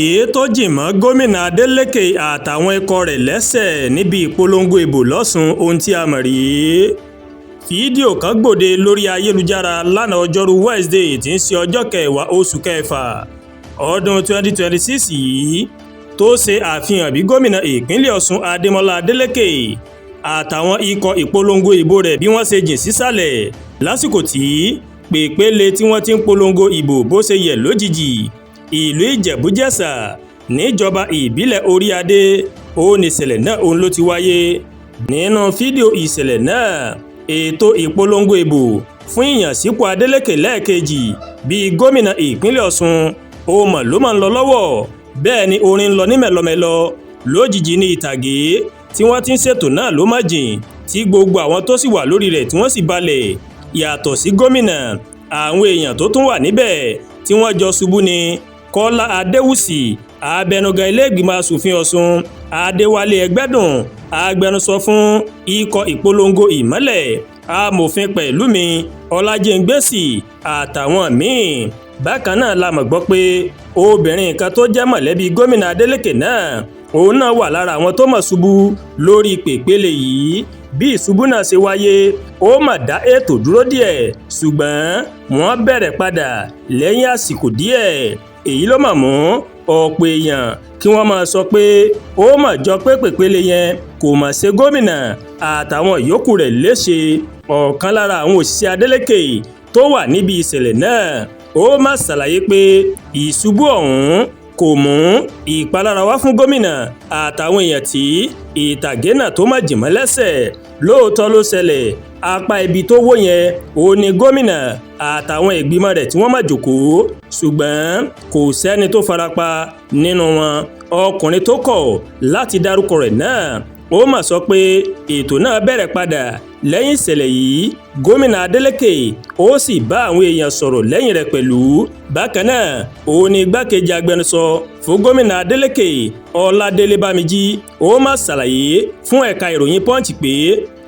ìtàgé tó jìn mọ́ gómìnà Adeleke àtàwọn ikọ̀ rẹ̀ lẹ́sẹ̀ níbi ìpolongo ìbò lọ́sùn ohun tí a mọ̀ rí. Fídíò kan gbòde lórí ayélujára lánàá ọjọ́rú Wednesday tí ń ṣe ọjọ́ kẹwàá oṣù kẹfà ọdún 2026 yìí tó ṣe àfihàn bí gómìnà ìpínlẹ̀ Ọ̀ṣun Adémọ́lá Adeleke àtàwọn ikọ̀ ìpolongo ìbò rẹ̀ bí wọ́n ṣe jìn sísàlẹ̀ lásìkò tí pèpéle tí wọ́n ti ń polongo ìbò bó ṣe yẹ̀ lójijì ìlú Ìjẹ̀bú-Jẹ̀ṣà níjọba ìbílẹ̀ Orí-Adé ó ní ìṣẹ̀lẹ̀ náà òun ló ti wáyé. Nínú fídíò ìṣẹ̀lẹ̀ náà ètò ìpolongo ìbò fún ìyànsípò Adeleke lẹ́ẹ̀kejì bíi gómìnà ìpínlẹ̀ Ọ̀ṣun ó mọ̀ ló máa ń lọ lọ́wọ́ bẹ́ẹ̀ ni orin ń lọ ní mẹ́lọmẹ́lọ lójijì ní ìtàgé tí wọ́n ti ń ṣètò náà ló má jìn tí gbogbo àwọn tó sì wà lórí rẹ̀ tí wọ́n sì balẹ̀ yàtọ̀ sí gómìnà àwọn èèyàn tó tún wà níbẹ̀ tí wọ́n jọ ṣubú ni Kọ́lá Adéwùsì abẹnugan ilé-ìgbìmọ̀ asòfin Ọ̀ṣun Adéwálé Ẹgbẹ́dùn agbẹnusọ fún ikọ̀ ìpolongo ìmọ́lẹ̀ amòfin Pẹ̀lúmi Ọlájẹ́ngbèsì àtàwọn míì. Bákan náà la mọ̀ gbọ́ pé obìnrin kan tó jẹ́ mọ̀lẹ́bí gómìnà Adeleke náà òun náà wà lára àwọn tó mọ̀ ṣubú lórí pèpéle yìí. Bí ìṣubú náà ṣe wáyé ó mà dá ètò dúró díẹ̀ ṣùgbọ́n wọ́n bẹ̀rẹ̀ padà lẹ́yìn àsìkò díẹ̀. Èyí ló mà mú ọ̀pọ̀ èèyàn kí wọ́n máa sọ pé ó mà jọ pé pèpéle yẹn kò mà ṣe gómìnà àtàwọn ìyókù rẹ̀ léṣe. Ọ̀kan lára àwọn òṣìṣẹ́ Adeleke tó wà níbi ìṣẹ̀lẹ̀ náà ó mà ṣàlàyé pé ìṣubú ọ̀hún kò mú ìpalára wá fún gómìnà àtàwọn èèyàn tí ìtàgé náà tó má jìn mọ́ lẹ́sẹ̀. Lóòótọ́ ló ṣẹlẹ̀ apá ibi tó wó yẹn ó ní gómìnà àtàwọn ìgbìmọ̀ rẹ̀ tí wọ́n má jókòó ṣùgbọ́n kò sẹ́ni tó farapa nínú wọn. Ọkùnrin tó kọ̀ láti dárúkọ rẹ̀ náà ó mà sọ pé ètò náà bẹ̀rẹ̀ padà lẹ́yìn ìṣẹ̀lẹ̀ yìí gómìnà Adeleke ó sì bá àwọn èèyàn sọ̀rọ̀ lẹ́yìn rẹ̀ pẹ̀lú. Bákan náà ó ní igbákejì agbẹnusọ fún gómìnà Adeleke Ọládélé Bámijí ó mà ṣàlàyé fún ẹ̀ka ìròyìn Punch pé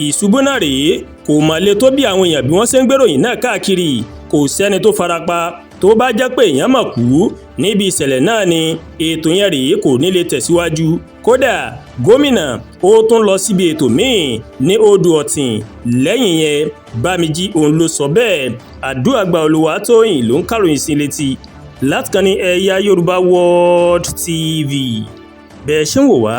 ìṣubú náà rèé kò mà le tó bí àwọn èèyàn bí wọ́n ṣe ń gbéròyìn náà káàkiri kò sẹ́ni tó farapa. Tó bá jẹ́ pé èèyàn mà kú níbi ìṣẹ̀lẹ̀ náà ni ètò yẹn rèé kò ní lè tẹ̀síwájú. Kódà gómìnà ó tún lọ síbi ètò míì ní Odò Ọ̀tìn lẹ́yìn yẹn Bámijí òun ló sọ bẹ́ẹ̀. Àdúràgbà Olúwatóyìn ló ń kàròyìn sí létí láti kàn ní Ẹ̀yà Yorùbá World TV. Bẹ́ẹ̀ ṣe ń wò wá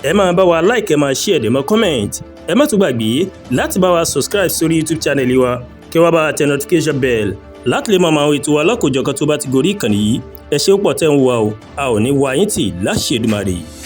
ẹ máa bá wa like ẹ máa share ẹ máa comment ẹ má tún gbàgbé láti bá wa subscribe sórí YouTube channel wa kí wá bá wa tẹ notification bell láti lè mọ àwọn ètò alákòjọkan tó bá ti gorí ìkànnì yìí. Ẹ ṣé púpọ̀ tẹ́ ń wò wá o a ò ní wá yín tì láṣẹ Èdùmàrè.